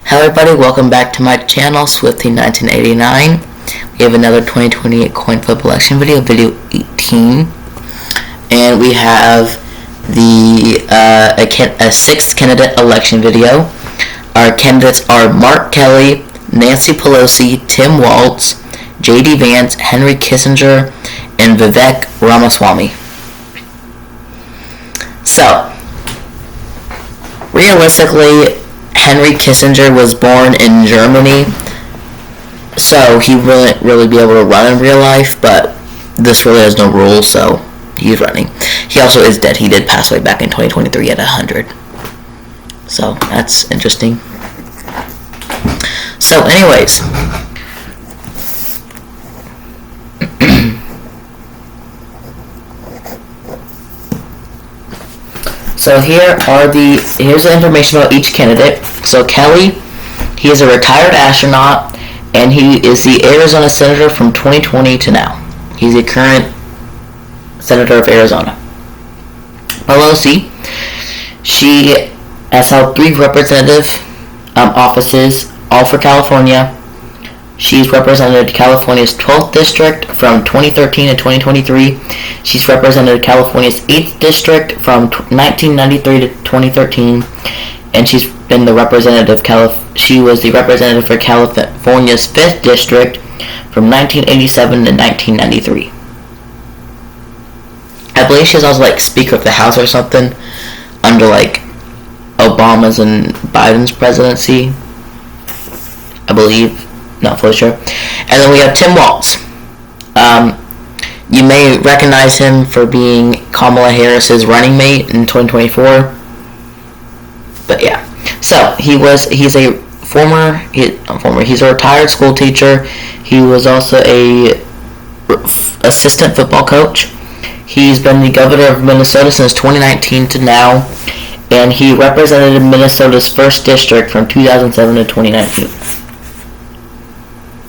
Hello everybody, welcome back to my channel, Swiftie1989. We have another 2028 coin flip election video, video 18. And we have a sixth candidate election video. Our candidates are Mark Kelly, Nancy Pelosi, Tim Walz, J.D. Vance, Henry Kissinger, and Vivek Ramaswamy. So, realistically, Henry Kissinger was born in Germany, so he wouldn't really be able to run in real life, but this really has no rules, so he's running. He also is dead. He did pass away back in 2023 at 100. So, that's interesting. So, anyways. So here's the information about each candidate. So Kelly, he is a retired astronaut, and he is the Arizona senator from 2020 to now. He's the current senator of Arizona. Pelosi, she has held 3 representative offices, all for California. She's represented California's 12th district from 2013 to 2023. She's represented California's 8th district from 1993 to 2013, and she's been the representative. She was the representative for California's 5th district from 1987 to 1993. I believe she was also like Speaker of the House or something under like Obama's and Biden's presidency, I believe. Not fully sure. And then we have Tim Walz. You may recognize him for being Kamala Harris's running mate in 2024. But yeah. So he's a retired school teacher. He was also a assistant football coach. He's been the governor of Minnesota since 2019 to now, and he represented Minnesota's 1st district from 2007 to 2019.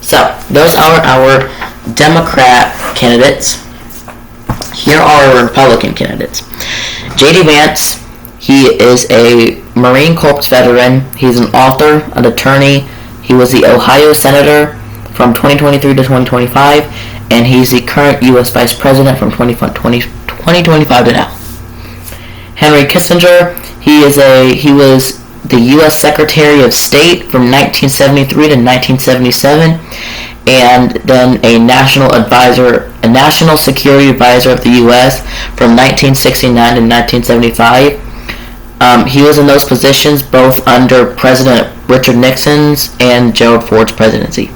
So, those are our Democrat candidates. Here are our Republican candidates. J.D. Vance, he is a Marine Corps veteran. He's an author, an attorney. He was the Ohio Senator from 2023 to 2025, and he's the current U.S. Vice President from 2025 to now. Henry Kissinger, he was the U.S. Secretary of State from 1973 to 1977, and then a national security advisor of the U.S. from 1969 to 1975. He was in those positions both under President Richard Nixon's and Gerald Ford's presidency.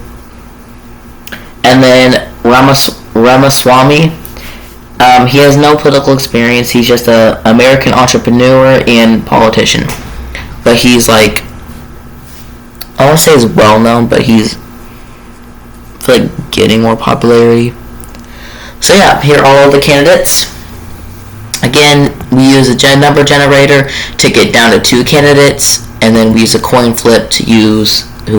And then Ramaswamy, he has no political experience. He's just an American entrepreneur and politician. But he's like, I won't say he's well known, but he's getting more popularity. So yeah, here are all the candidates. Again, we use a number generator to get down to 2 candidates, and then we use a coin flip to use who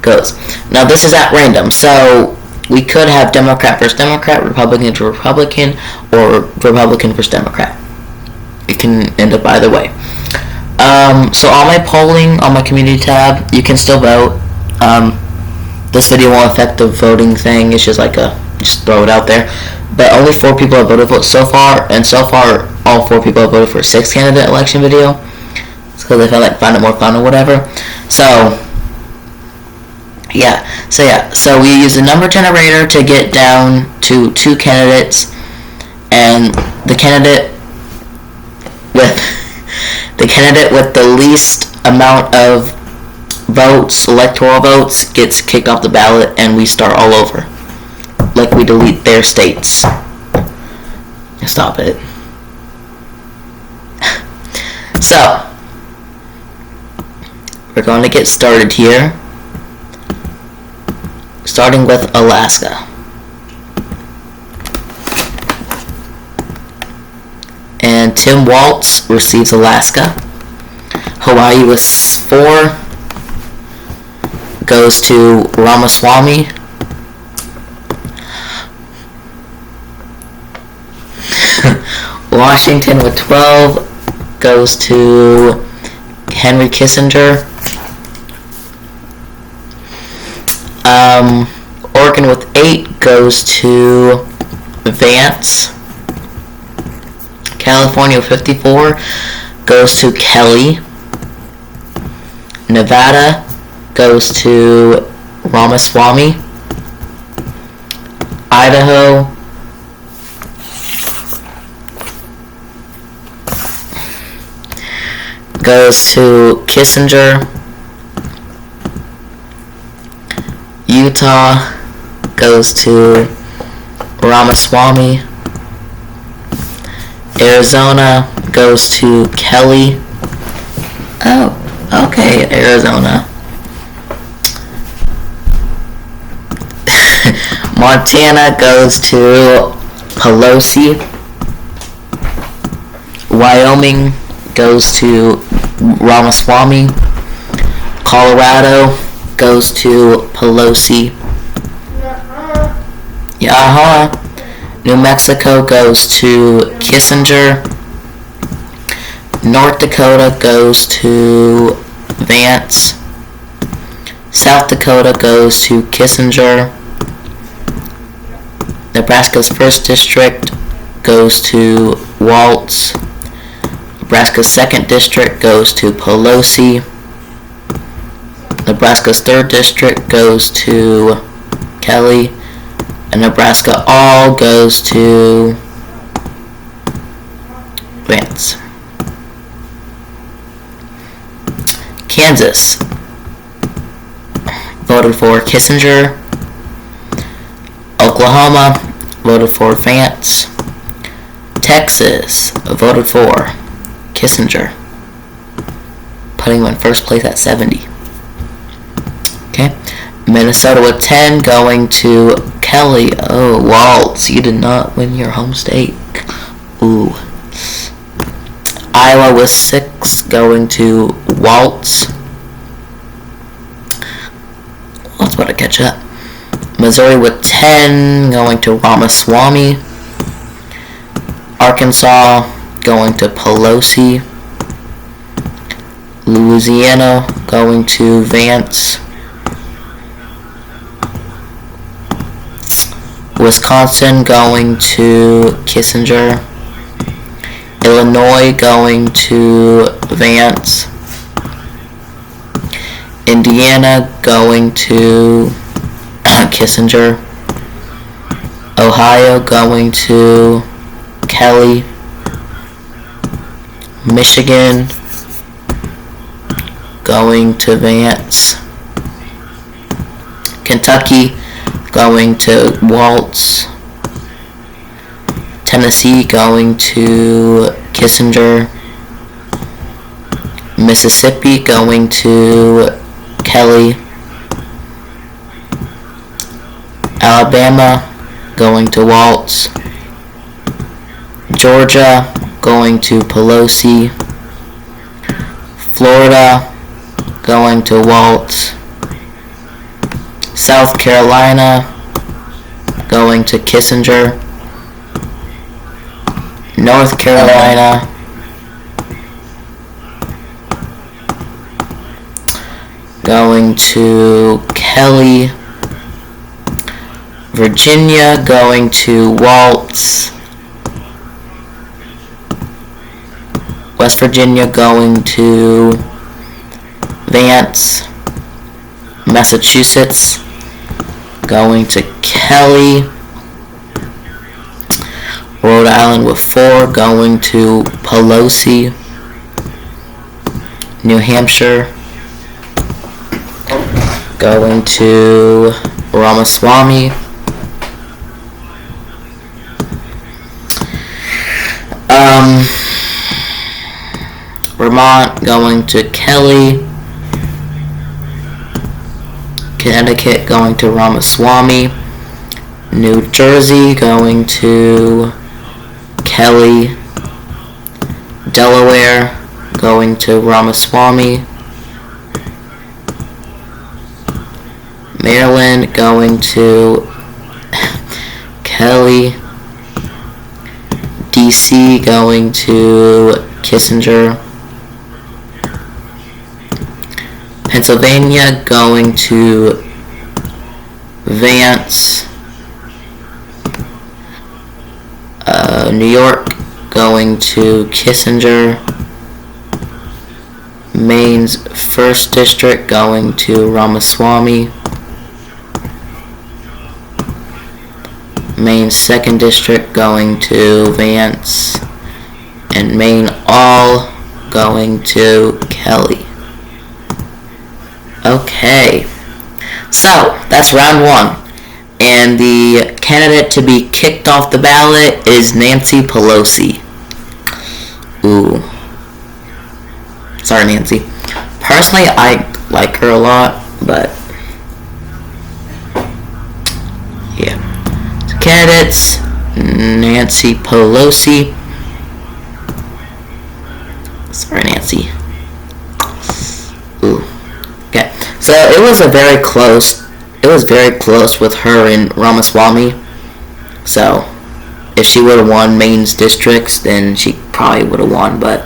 goes. Now this is at random, so we could have Democrat versus Democrat, Republican to Republican, or Republican versus Democrat. It can end up either way. So on my polling, on my community tab, you can still vote. This video won't affect the voting thing. It's just just throw it out there. But only 4 people have voted for it so far, and so far all 4 people have voted for a 6th candidate election video. It's because they felt like find it more fun or whatever. So we use a number generator to get down to 2 candidates, and the candidate with the least amount of votes, electoral votes, gets kicked off the ballot, and we start all over. Like we delete their states. Stop it. So, we're going to get started here. Starting with Alaska. And Tim Walz receives Alaska. Hawaii with 4 goes to Ramaswamy. Washington with 12 goes to Henry Kissinger. Oregon with 8 goes to Vance. California with 54 goes to Kelly. Nevada goes to Ramaswamy. Idaho goes to Kissinger. Utah goes to Ramaswamy. Arizona goes to Kelly. Oh, okay, Arizona. Montana goes to Pelosi. Wyoming goes to Ramaswamy. Colorado goes to Pelosi. New Mexico goes to Kissinger. North Dakota goes to Vance. South Dakota goes to Kissinger. Nebraska's 1st district goes to Waltz. Nebraska's 2nd district goes to Pelosi. Nebraska's 3rd district goes to Kelly. And Nebraska all goes to Vance. Kansas voted for Kissinger. Oklahoma voted for Vance. Texas voted for Kissinger, putting him in 1st place at 70. Okay. Minnesota with 10 going to Kelly. Oh, Waltz, you did not win your home state. Ooh. Iowa with 6 going to Waltz. Waltz about to catch up. Missouri with 10 going to Ramaswamy. Arkansas going to Pelosi. Louisiana going to Vance. Wisconsin going to Kissinger. Illinois going to Vance. Indiana going to Kissinger. Ohio going to Kelly. Michigan going to Vance. Kentucky going to Waltz. Tennessee going to Kissinger. Mississippi going to Kelly. Alabama going to Waltz. Georgia going to Pelosi. Florida going to Waltz. South Carolina going to Kissinger. North Carolina going to Kelly. Virginia going to Waltz. West Virginia going to Vance. Massachusetts going to Kelly. Rhode Island with 4 going to Pelosi. New Hampshire going to Ramaswamy. Vermont going to Kelly. Connecticut going to Ramaswamy. New Jersey going to Kelly. Delaware going to Ramaswamy. Maryland going to Kelly. DC going to Kissinger. Pennsylvania going to Vance. New York going to Kissinger. Maine's 1st District going to Ramaswamy. Maine's 2nd District going to Vance. And Maine all going to Kelly. Okay, so that's round 1. And the candidate to be kicked off the ballot is Nancy Pelosi. Ooh. Sorry, Nancy. Personally, I like her a lot, but yeah. So candidates, Nancy Pelosi. Sorry, Nancy. Ooh. Okay. So it was very close with her and Ramaswamy. So if she would have won Maine's districts, then she probably would have won, but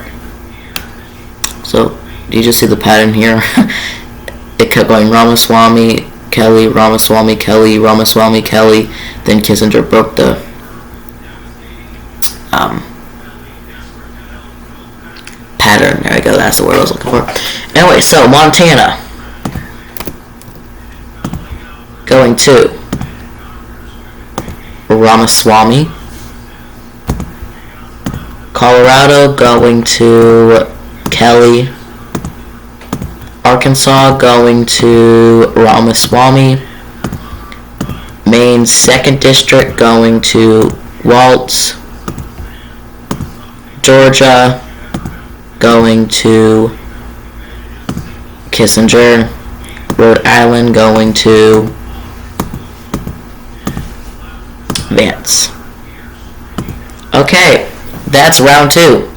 so do you just see the pattern here? It kept going Ramaswamy, Kelly, Ramaswamy, Kelly, Ramaswamy, Kelly. Then Kissinger broke the pattern. There we go. That's the word I was looking for. Anyway, so Montana going to Ramaswamy. Colorado going to Kelly. Arkansas going to Ramaswamy. Maine's 2nd District going to Waltz. Georgia going to Kissinger. Rhode Island going to Vance. Okay, that's round 2.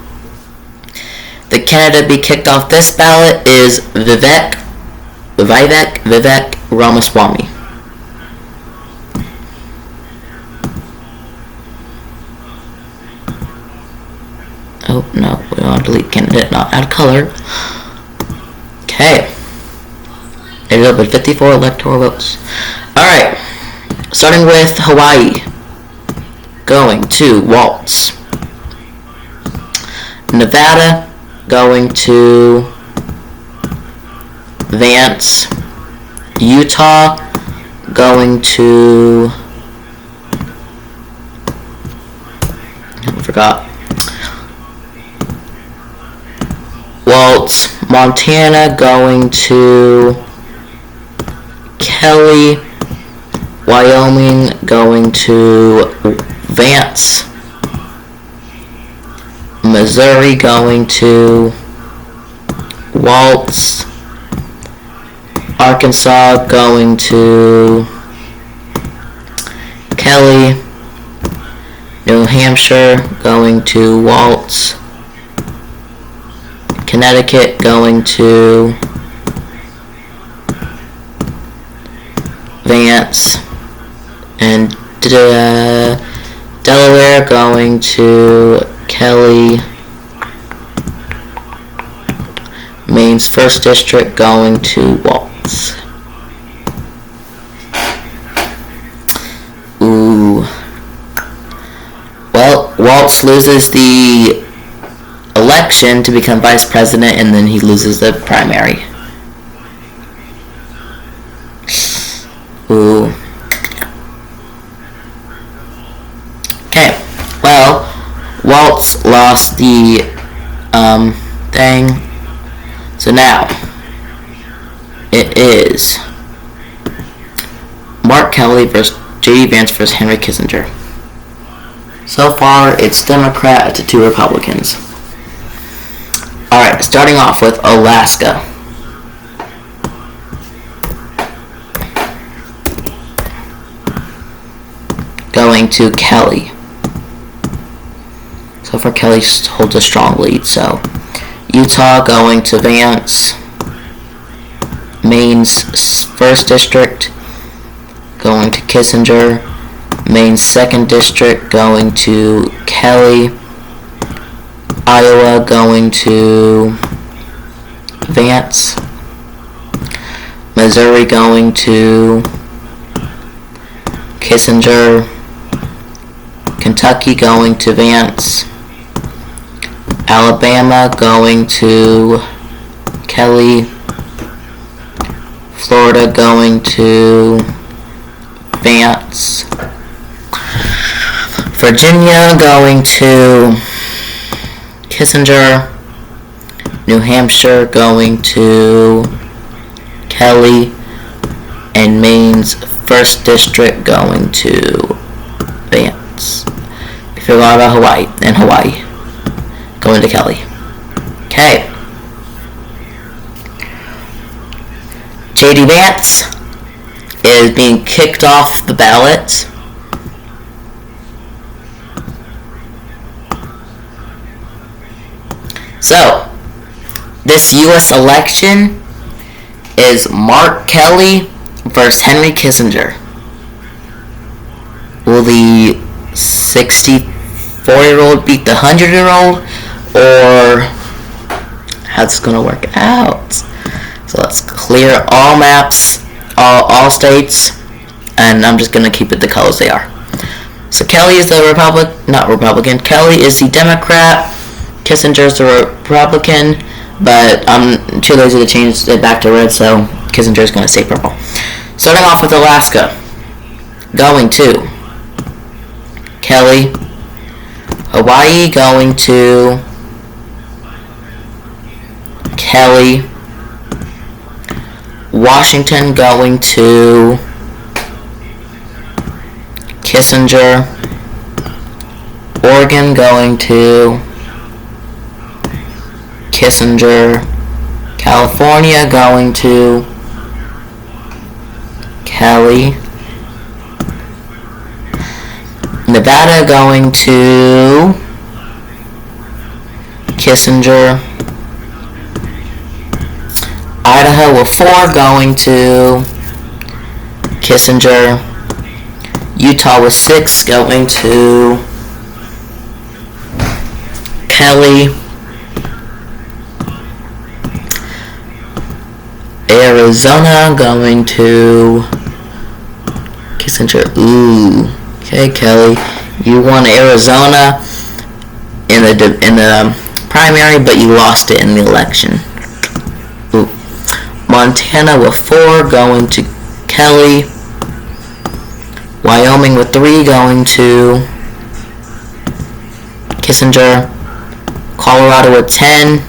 The candidate to be kicked off this ballot is Vivek Ramaswamy. Oh no, we want to delete candidate, not add color. Okay. There you go, but 54 electoral votes. Alright, starting with Hawaii. Going to Waltz. Nevada going to Vance. Utah going to I forgot. Waltz. Montana going to Kelly. Wyoming going to Vance. Missouri going to Waltz. Arkansas going to Kelly. New Hampshire going to Waltz. Connecticut going to Vance. And Delaware going to Kelly. Maine's 1st District going to Waltz. Ooh. Well, Waltz loses the election to become vice president, and then he loses the primary. Ooh. Okay. Well, Waltz lost the thing. So now it is Mark Kelly versus J.D. Vance versus Henry Kissinger. So far, it's Democrat to 2 Republicans. Alright, starting off with Alaska. Going to Kelly. So far, Kelly holds a strong lead, so Utah going to Vance. Maine's 1st District going to Kissinger. Maine's 2nd District going to Kelly. Iowa going to Vance. Missouri going to Kissinger. Kentucky going to Vance. Alabama going to Kelly. Florida going to Vance. Virginia going to Kissinger. New Hampshire going to Kelly. And Maine's 1st District going to Vance. We forgot about Hawaii. And Hawaii going to Kelly. Okay. J.D. Vance is being kicked off the ballot. So, this U.S. election is Mark Kelly versus Henry Kissinger. Will the 64-year-old beat the 100-year-old? Or how's it going to work out? So let's clear all maps, all states, and I'm just going to keep it the colors they are. So Kelly is the Kelly is the Democrat. Kissinger is the Republican, but I'm too lazy to change it back to red, so Kissinger is going to stay purple. Starting off with Alaska, going to Kelly. Hawaii going to Kelly. Washington going to Kissinger. Oregon going to Kissinger. California going to Kelly. Nevada going to Kissinger. Idaho with 4 going to Kissinger. Utah with 6 going to Kelly. Arizona going to Kissinger. Ooh. Okay, Kelly. You won Arizona in the primary, but you lost it in the election. Ooh. Montana with 4 going to Kelly. Wyoming with 3 going to Kissinger. Colorado with 10.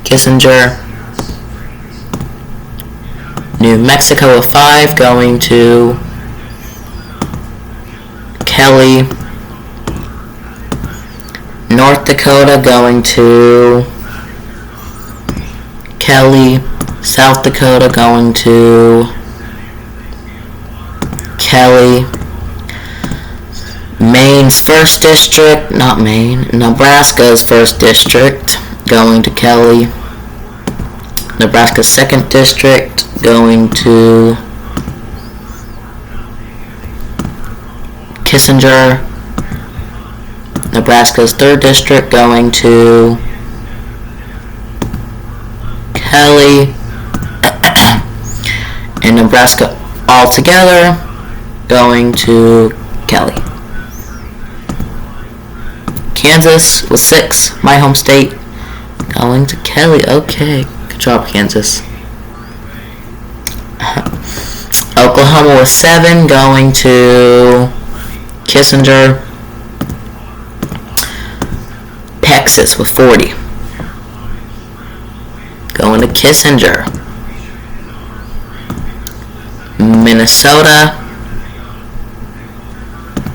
Kissinger. New Mexico with 5 going to Kelly. North Dakota going to Kelly. South Dakota going to Kelly. Maine's 1st district, not Maine, Nebraska's 1st district going to Kelly. Nebraska's 2nd district going to Kissinger. Nebraska's 3rd district going to Kelly. And Nebraska altogether going to Kelly. Kansas with 6, my home state, going to Kelly. Okay, good job, Kansas. Oklahoma with 7 going to Kissinger. Texas with 40 going to Kissinger. Minnesota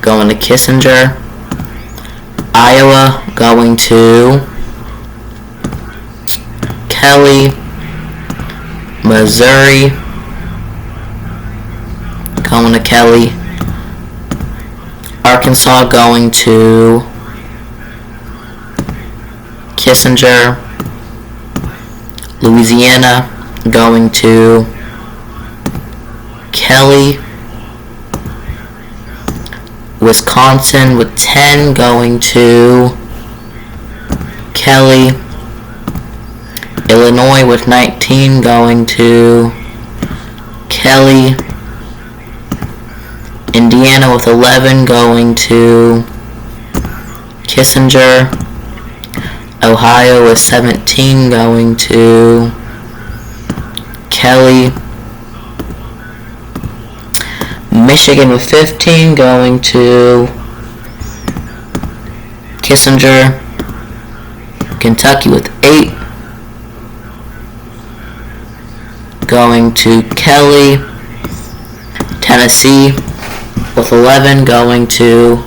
going to Kissinger. Iowa going to Kelly. Missouri going to Kelly. Arkansas going to Kissinger. Louisiana going to Kelly. Wisconsin with 10 going to Kelly. Illinois with 19 going to Kelly. Kelly. Indiana with 11 going to Kissinger. Ohio with 17 going to Kelly. Michigan with 15 going to Kissinger. Kentucky with 8 going to Kelly. Tennessee with 11 going to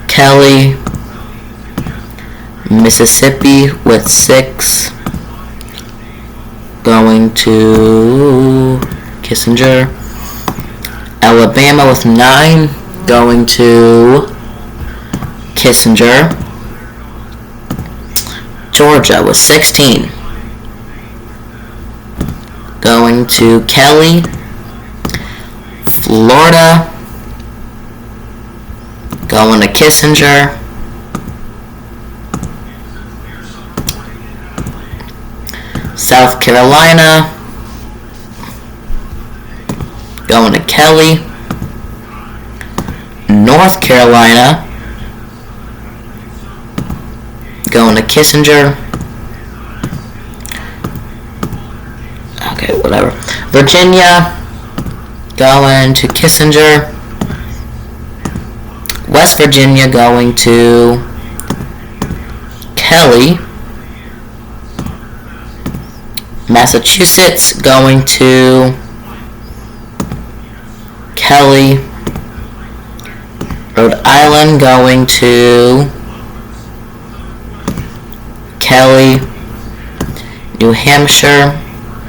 Kelly. Mississippi with 6 going to Kissinger. Alabama with 9 going to Kissinger. Georgia with 16 going to Kelly. Florida going to Kissinger. South Carolina going to Kelly. North Carolina going to Kissinger. Okay, whatever. Virginia going to Kissinger. West Virginia going to Kelly. Massachusetts going to Kelly. Rhode Island going to Kelly. New Hampshire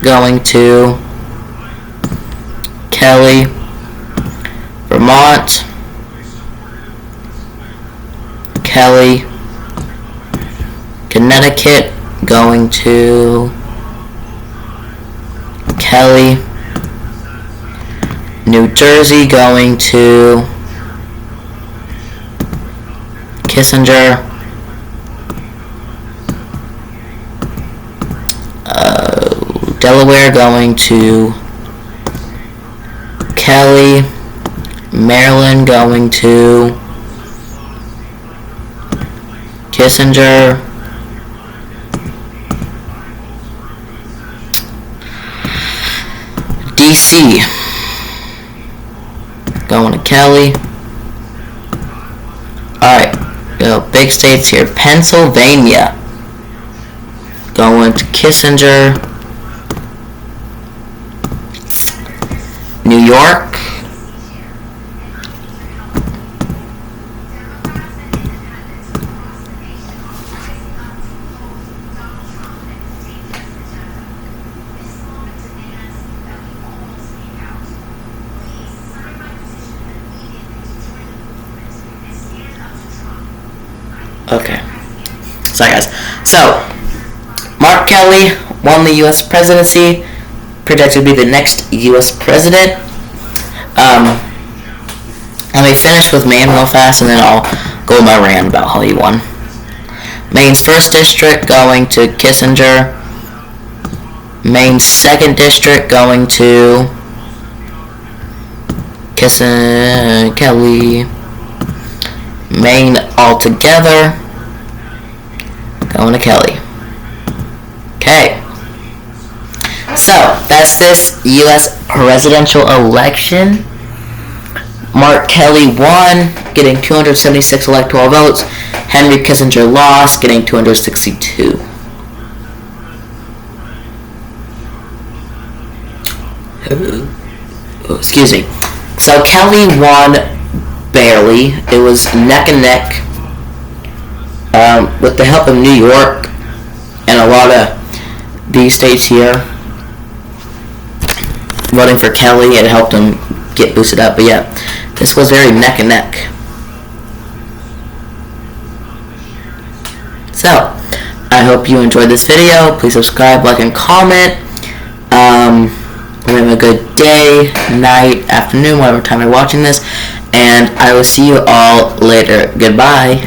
going to Kelly. Vermont, Kelly. Connecticut going to Kelly. New Jersey going to Kissinger. Delaware going to Kelly. Maryland going to Kissinger. DC going to Kelly. Alright, big states here. Pennsylvania going to Kissinger. New York Okay. Sorry guys. So, Mark Kelly won the U.S. presidency, projected to be the next U.S. president. Let me finish with Maine real fast, and then I'll go my rant about how he won. Maine's 1st district going to Kissinger. Maine's 2nd district going to Kelly. Maine altogether going to Kelly. Okay. So, that's this U.S. presidential election. Mark Kelly won, getting 276 electoral votes. Henry Kissinger lost, getting 262. Excuse me. So, Kelly won barely. It was neck and neck. With the help of New York and a lot of these states here voting for Kelly, it helped him get boosted up. But yeah, this was very neck and neck. So, I hope you enjoyed this video. Please subscribe, like, and comment. Have a good day, night, afternoon, whatever time you're watching this. And I will see you all later. Goodbye.